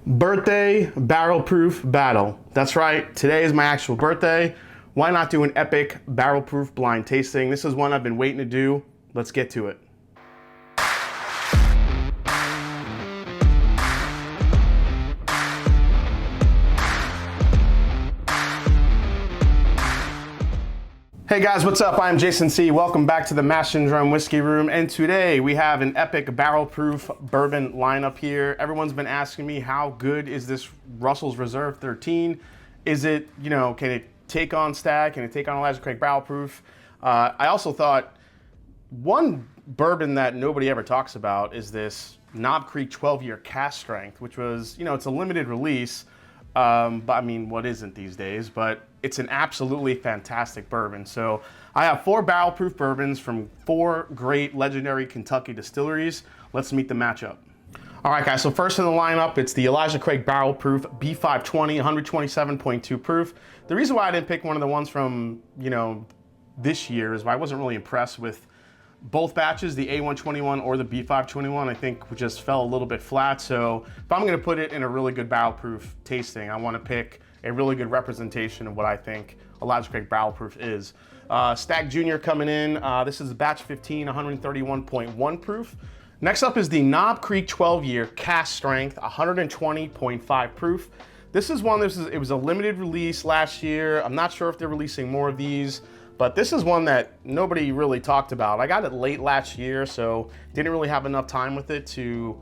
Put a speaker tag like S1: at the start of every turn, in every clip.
S1: Birthday barrel proof battle. That's right, today is my actual birthday. Why not do an epic barrel proof blind tasting? This is one I've been waiting to do. Let's get to it. Hey guys, what's up? I'm Jason C. Welcome back to the MashanddDrum Whiskey Room, and today we have an epic barrel-proof bourbon lineup here. Everyone's been asking me, how good is this Russell's Reserve 13? Is it, can it take on Stagg? Can it take on Elijah Craig barrel-proof? I also thought one bourbon that nobody ever talks about is this Knob Creek 12-year Cask Strength, which was, it's a limited release. But I mean, what isn't these days? But it's an absolutely fantastic bourbon. So I have 4 barrel-proof bourbons from 4 great legendary Kentucky distilleries. Let's meet the matchup. All right, guys, so first in the lineup, it's the Elijah Craig barrel-proof B520, 127.2 proof. The reason why I didn't pick one of the ones from, this year is why I wasn't really impressed with both batches, the A121 or the B521, I think just fell a little bit flat. So if I'm gonna put it in a really good barrel-proof tasting, I wanna pick a really good representation of what I think Elijah Craig barrel-proof is. Stagg Jr. coming in, this is batch 15, 131.1 proof. Next up is the Knob Creek 12-year Cask Strength, 120.5 proof. This is one, it was a limited release last year. I'm not sure if they're releasing more of these, but this is one that nobody really talked about. I got it late last year, so didn't really have enough time with it to,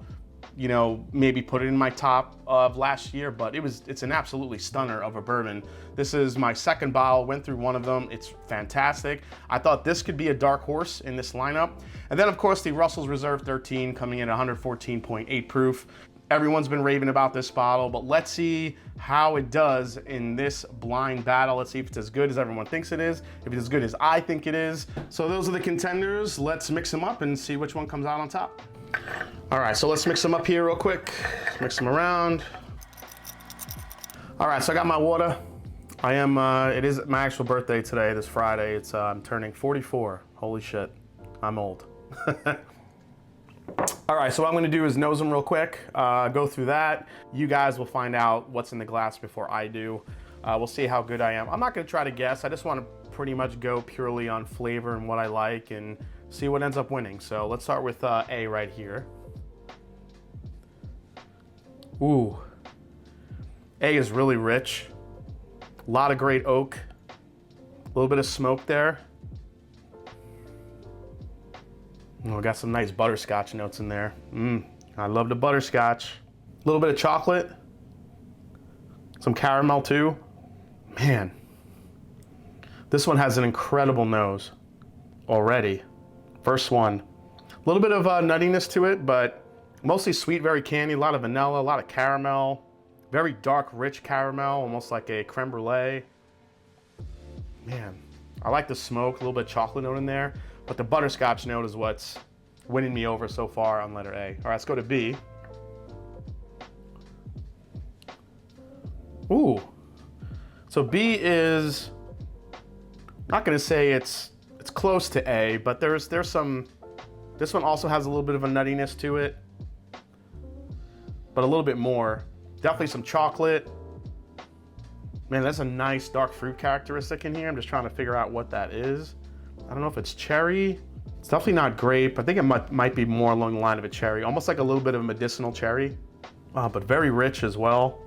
S1: maybe put it in my top of last year, but it's an absolutely stunner of a bourbon. This is my second bottle, went through one of them. It's fantastic. I thought this could be a dark horse in this lineup. And then of course the Russell's Reserve 13 coming in at 114.8 proof. Everyone's been raving about this bottle, but let's see how it does in this blind battle. Let's see if it's as good as everyone thinks it is, if it's as good as I think it is. So those are the contenders. Let's mix them up and see which one comes out on top. All right, so let's mix them up here real quick. Mix them around. All right, so I got my water. It is my actual birthday today, this Friday. I'm turning 44. Holy shit, I'm old. All right, so what I'm gonna do is nose them real quick, go through that. You guys will find out what's in the glass before I do. We'll see how good I am. I'm not gonna try to guess. I just wanna pretty much go purely on flavor and what I like and see what ends up winning. So let's start with A right here. Ooh, A is really rich. A lot of great oak, a little bit of smoke there. Oh, got some nice butterscotch notes in there. I love the butterscotch. A little bit of chocolate. Some caramel too. Man, this one has an incredible nose already. First one. A little bit of nuttiness to it, but mostly sweet, very candy. A lot of vanilla, a lot of caramel. Very dark, rich caramel, almost like a creme brulee. Man, I like the smoke, a little bit of chocolate note in there. But the butterscotch note is what's winning me over so far on letter A. All right, let's go to B. Ooh. So B is, not gonna say it's close to A, but there's some, this one also has a little bit of a nuttiness to it, but a little bit more. Definitely some chocolate. Man, that's a nice dark fruit characteristic in here. I'm just trying to figure out what that is. I don't know if it's cherry. It's definitely not grape. I think it might be more along the line of a cherry, almost like a little bit of a medicinal cherry, but very rich as well.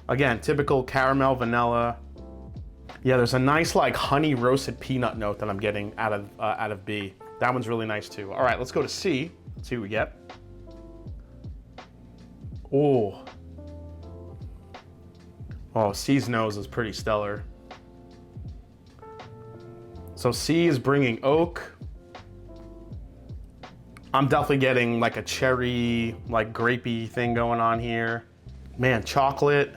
S1: Again, typical caramel, vanilla. Yeah, there's a nice like honey roasted peanut note that I'm getting out of B. That one's really nice too. All right, let's go to C. Let's see what we get. Oh, C's nose is pretty stellar. So C is bringing oak. I'm definitely getting like a cherry, like grapey thing going on here. Man, chocolate.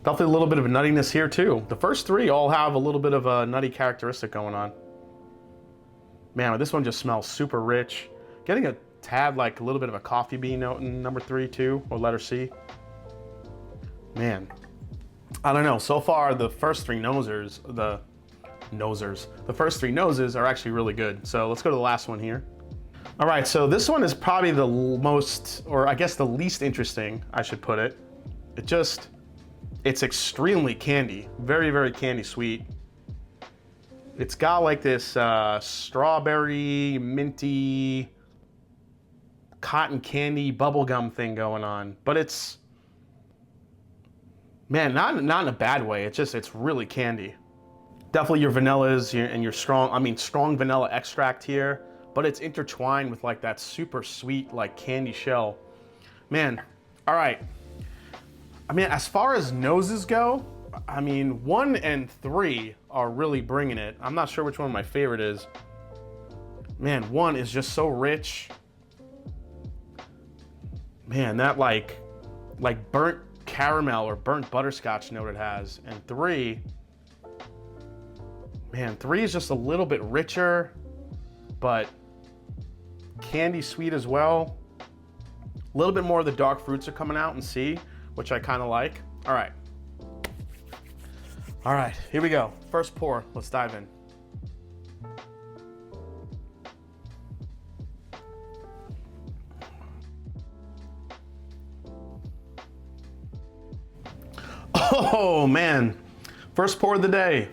S1: Definitely a little bit of a nuttiness here too. The first 3 all have a little bit of a nutty characteristic going on. Man, this one just smells super rich. Getting a tad like a little bit of a coffee bean note in number 3 too, or letter C. Man, I don't know. So far, the first 3 nosers, the first 3 noses are actually really good. So let's go to the last one here. All right, so this one is probably the most, or I guess the least interesting, I should put it. It's extremely candy, very, very candy sweet. It's got like this strawberry, minty, cotton candy, bubblegum thing going on. But it's, man, not in a bad way. It's really candy. Definitely your vanillas and your strong vanilla extract here, but it's intertwined with like that super sweet like candy shell. Man, all right. I mean, as far as noses go, I mean, 1 and 3 are really bringing it. I'm not sure which one my favorite is. Man, 1 is just so rich. Man, that like burnt caramel or burnt butterscotch note it has. And 3, man, 3 is just a little bit richer, but candy sweet as well. A little bit more of the dark fruits are coming out in C, which I kind of like. All right. All right, here we go. First pour, let's dive in. Oh man, first pour of the day.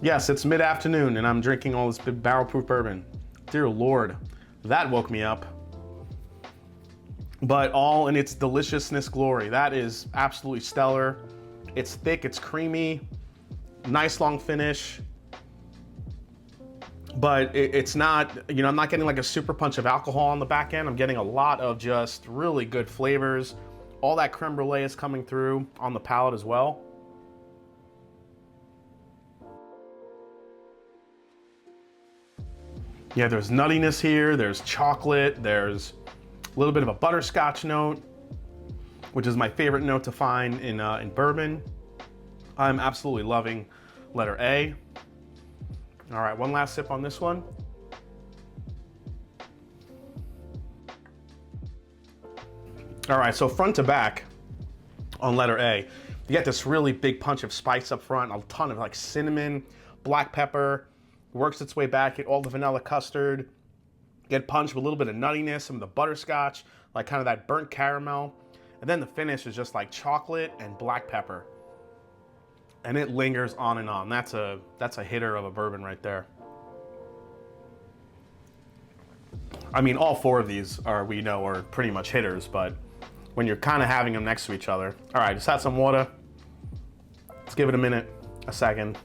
S1: Yes, it's mid-afternoon and I'm drinking all this big barrel-proof bourbon. Dear Lord, that woke me up. But all in its deliciousness glory. That is absolutely stellar. It's thick, it's creamy, nice long finish. But it's not, you know, I'm not getting like a super punch of alcohol on the back end. I'm getting a lot of just really good flavors. All that creme brulee is coming through on the palate as well. Yeah, there's nuttiness here, there's chocolate, there's a little bit of a butterscotch note, which is my favorite note to find in bourbon. I'm absolutely loving letter A. All right, one last sip on this one. All right, so front to back on letter A, you get this really big punch of spice up front, a ton of like cinnamon, black pepper, works its way back, get all the vanilla custard, get punched with a little bit of nuttiness, some of the butterscotch, like kind of that burnt caramel. And then the finish is just like chocolate and black pepper. And it lingers on and on. That's a hitter of a bourbon right there. I mean, all 4 of these are pretty much hitters, but when you're kind of having them next to each other. All right, just had some water. Let's give it a minute, a second.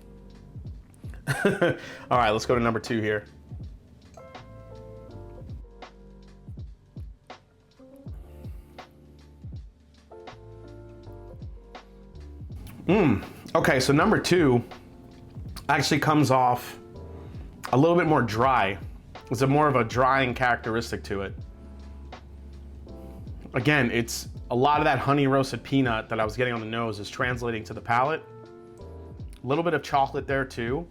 S1: All right, let's go to number 2 here. Okay, so number 2 actually comes off a little bit more dry. It's more of a drying characteristic to it. Again, it's a lot of that honey roasted peanut that I was getting on the nose is translating to the palate. A little bit of chocolate there too.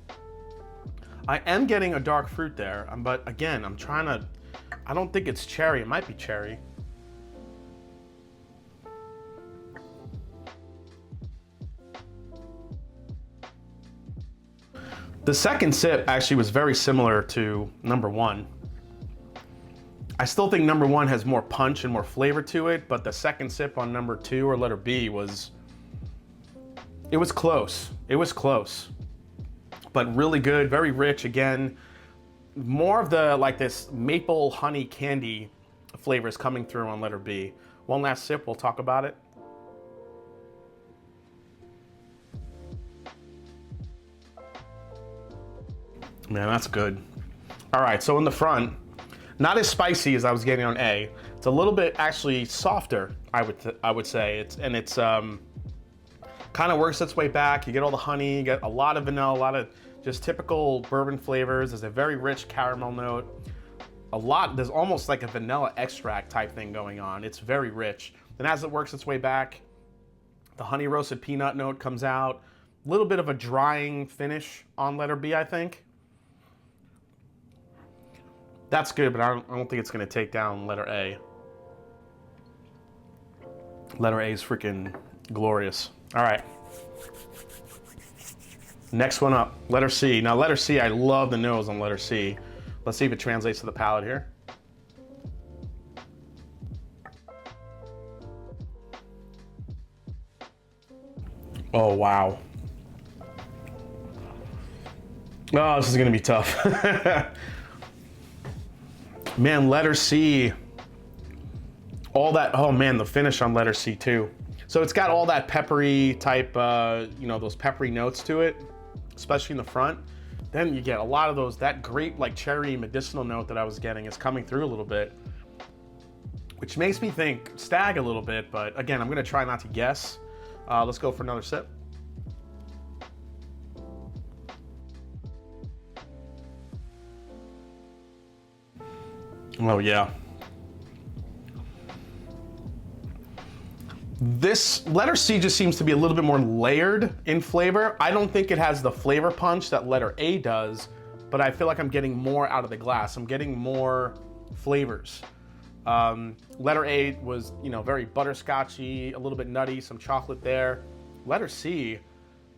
S1: I am getting a dark fruit there, but again, I don't think it's cherry. It might be cherry. The second sip actually was very similar to number 1. I still think number 1 has more punch and more flavor to it, but the second sip on number 2 or letter B was close. It was close, but really good, very rich. Again, more of the like this maple honey candy flavors coming through on letter B. One last sip, we'll talk about it. Man, that's good. All right, so in the front, not as spicy as I was getting on A. It's a little bit actually softer, I would say. It's kind of works its way back. You get all the honey, you get a lot of vanilla, a lot of just typical bourbon flavors. There's a very rich caramel note. There's almost like a vanilla extract type thing going on. It's very rich. And as it works its way back, the honey roasted peanut note comes out. A little bit of a drying finish on letter B, I think. That's good, but I don't think it's gonna take down letter A. Letter A is freaking glorious. All right. Next one up, letter C. Now letter C, I love the nose on letter C. Let's see if it translates to the palate here. Oh, wow. Oh, this is gonna be tough. Man, letter C, all that, oh man, the finish on letter C too. So it's got all that peppery type, you know, those peppery notes to it, especially in the front. Then you get a lot of those, that grape, like cherry medicinal note that I was getting is coming through a little bit, which makes me think Stagg a little bit, but again, I'm gonna try not to guess. Let's go for another sip. Oh yeah. This letter C just seems to be a little bit more layered in flavor. I don't think it has the flavor punch that letter A does, but I feel like I'm getting more out of the glass. I'm getting more flavors. Letter A was, you know, very butterscotchy, a little bit nutty, some chocolate there. Letter C,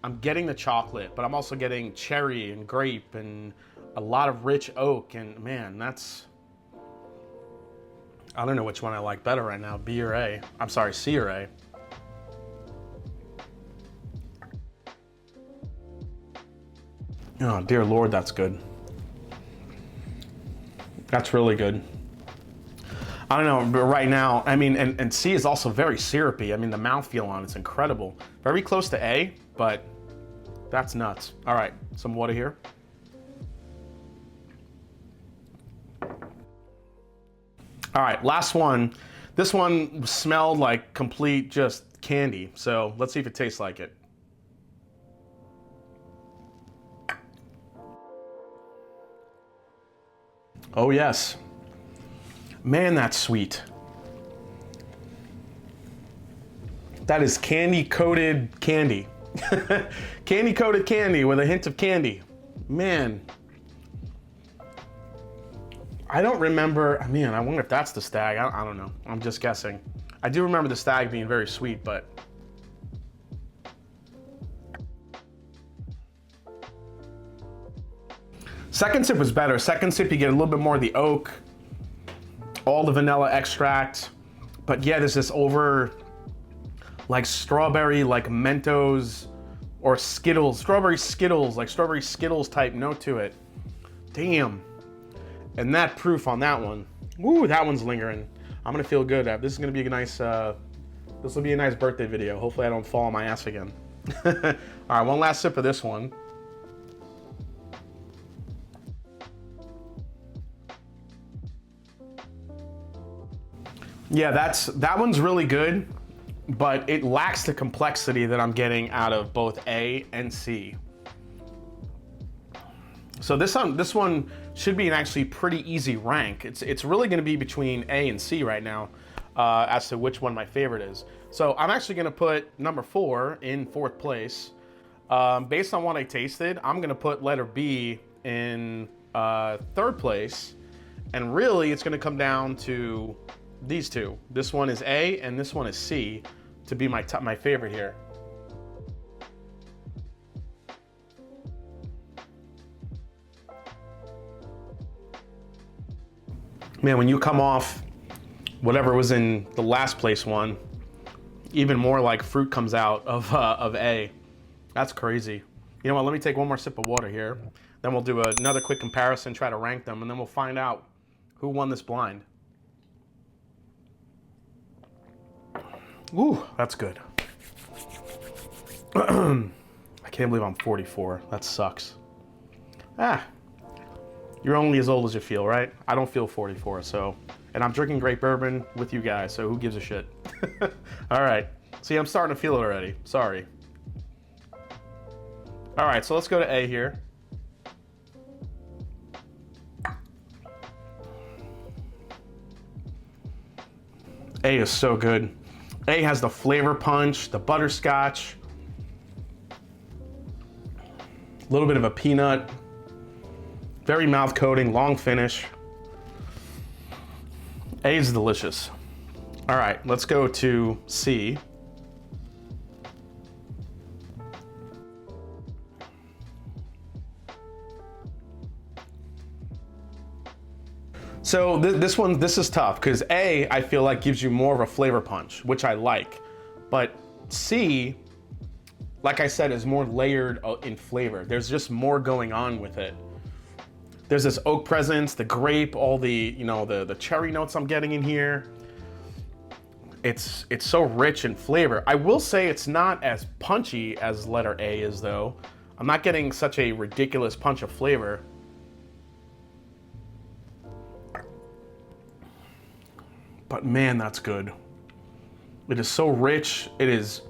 S1: I'm getting the chocolate, but I'm also getting cherry and grape and a lot of rich oak, and man, that's, I don't know which one I like better right now, B or A. I'm sorry, C or A. Oh, dear Lord, that's good. That's really good. I don't know, but right now, I mean, and C is also very syrupy. I mean, the mouthfeel on it's incredible. Very close to A, but that's nuts. All right, some water here. All right, last one. This one smelled like complete just candy. So let's see if it tastes like it. Oh yes. Man, that's sweet. That is candy-coated candy. Candy-coated candy with a hint of candy. Man. I don't remember, man, I wonder if that's the Stagg. I don't know, I'm just guessing. I do remember the Stagg being very sweet, but. Second sip was better. Second sip, you get a little bit more of the oak, all the vanilla extract, but yeah, there's this over, like strawberry, like Mentos, or Skittles, strawberry Skittles type note to it. Damn. And that proof on that one, woo, that one's lingering. I'm gonna feel good. This is gonna be a nice, this will be a nice birthday video. Hopefully I don't fall on my ass again. All right, one last sip of this one. Yeah, that one's really good, but it lacks the complexity that I'm getting out of both A and C. So this one should be an actually pretty easy rank. It's really gonna be between A and C right now as to which one my favorite is. So I'm actually gonna put number 4 in 4th place. Based on what I tasted, I'm gonna put letter B in 3rd place. And really it's gonna come down to these two. This one is A and this one is C to be my favorite here. Man, when you come off whatever was in the last place one, even more like fruit comes out of A. That's crazy. You know what, let me take one more sip of water here. Then we'll do another quick comparison, try to rank them, and then we'll find out who won this blind. Ooh, that's good. I can't believe I'm 44. That sucks. You're only as old as you feel, right? I don't feel 44, so. And I'm drinking great bourbon with you guys, so who gives a shit? All right. See, I'm starting to feel it already. Sorry. All right, so let's go to A here. A is so good. A has the flavor punch, the butterscotch, a little bit of a peanut, very mouth coating, long finish. A is delicious. All right, let's go to C. So this is tough because A, I feel like gives you more of a flavor punch, which I like. But C, like I said, is more layered in flavor. There's just more going on with it. There's this oak presence, the grape, all the, you know, the cherry notes I'm getting in here. It's so rich in flavor. I will say it's not as punchy as letter A is though. I'm not getting such a ridiculous punch of flavor. But man, that's good. It is so rich. It is.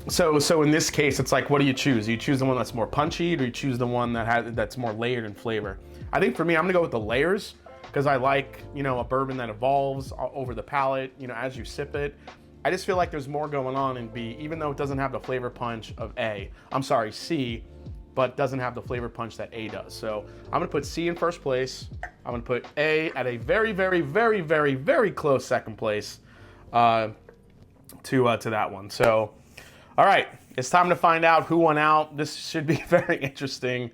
S1: So in this case, it's like, what do you choose? Do you choose the one that's more punchy, or do you choose the one that's more layered in flavor? I think for me, I'm gonna go with the layers, because I like, you know, a bourbon that evolves over the palate, you know, as you sip it. I just feel like there's more going on in B, even though it doesn't have the flavor punch of C, but doesn't have the flavor punch that A does. So I'm gonna put C in first place. I'm gonna put A at a very, very, very, very, very close second place to that one. So, all right, it's time to find out who won out. This should be very interesting.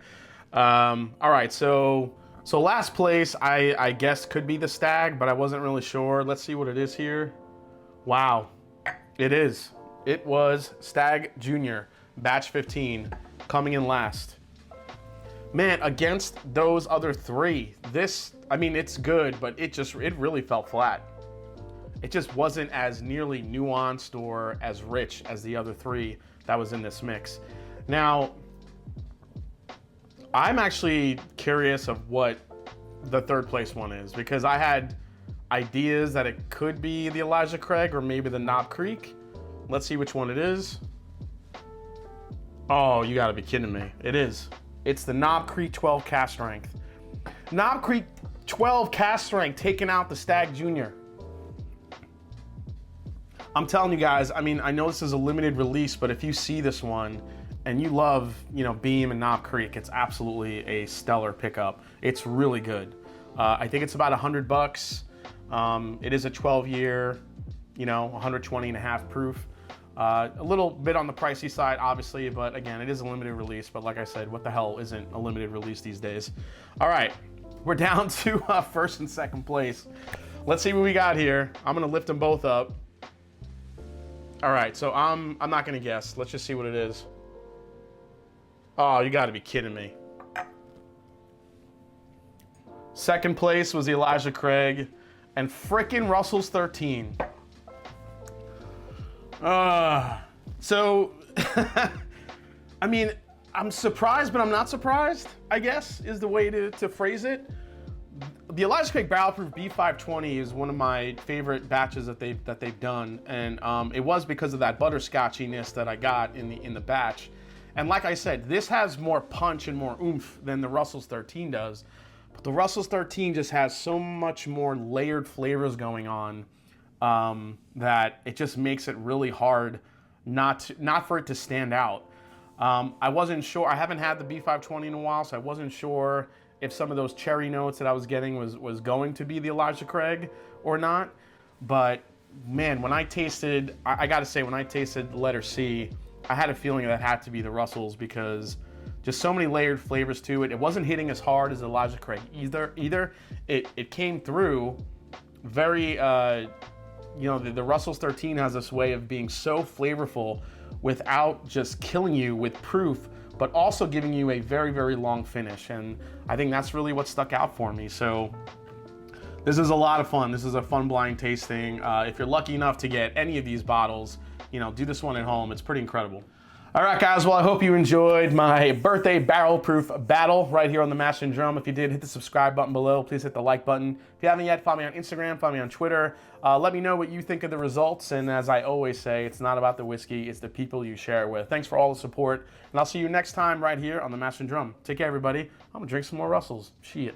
S1: All right, so last place, I guess could be the Stagg, but I wasn't really sure. Let's see what it is here. Wow, it is. It was Stagg Jr, batch 15, coming in last. Man, against those other three, this, I mean, it's good, but it really fell flat. It just wasn't as nearly nuanced or as rich as the other three that was in this mix. Now, I'm actually curious of what the third place one is, because I had ideas that it could be the Elijah Craig or maybe the Knob Creek. Let's see which one it is. Oh, you gotta be kidding me. It is. It's the Knob Creek 12 Cask Strength. Knob Creek 12 Cask Strength taking out the Stagg Jr. I'm telling you guys, I mean, I know this is a limited release, but if you see this one and you love, you know, Beam and Knob Creek, it's absolutely a stellar pickup. It's really good. I think it's about $100. It is a 12-year, you know, 120.5 proof. A little bit on the pricey side, obviously, but again, it is a limited release. But like I said, what the hell isn't a limited release these days? All right, we're down to first and second place. Let's see what we got here. I'm gonna lift them both up. All right, so I'm not gonna guess. Let's just see what it is. Oh, you gotta be kidding me. Second place was the Elijah Craig and frickin' Russell's 13. So, I mean, I'm surprised, but I'm not surprised, I guess, is the way to phrase it. The Elijah Craig Barrel Proof B520 is one of my favorite batches that they've done, and it was because of that butterscotchiness that I got in the batch. And like I said, this has more punch and more oomph than the Russell's 13 does, but the Russell's 13 just has so much more layered flavors going on that it just makes it really hard not for it to stand out. I wasn't sure. I haven't had the B520 in a while, so I wasn't sure if some of those cherry notes that I was getting was going to be the Elijah Craig or not. But man, when I tasted, I gotta say, when I tasted the letter C, I had a feeling that had to be the Russell's, because just so many layered flavors to it. It wasn't hitting as hard as the Elijah Craig either. It came through very, you know, the Russell's 13 has this way of being so flavorful without just killing you with proof, but also giving you a very, very long finish. And I think that's really what stuck out for me. So this is a lot of fun. This is a fun blind tasting. If you're lucky enough to get any of these bottles, you know, do this one at home. It's pretty incredible. All right, guys, well, I hope you enjoyed my birthday barrel proof battle right here on the Mash and Drum. If you did, hit the subscribe button below. Please hit the like button. If you haven't yet, follow me on Instagram, follow me on Twitter. Let me know what you think of the results. And as I always say, it's not about the whiskey, it's the people you share it with. Thanks for all the support. And I'll see you next time right here on the Mash and Drum. Take care, everybody. I'm gonna drink some more Russells. Shit.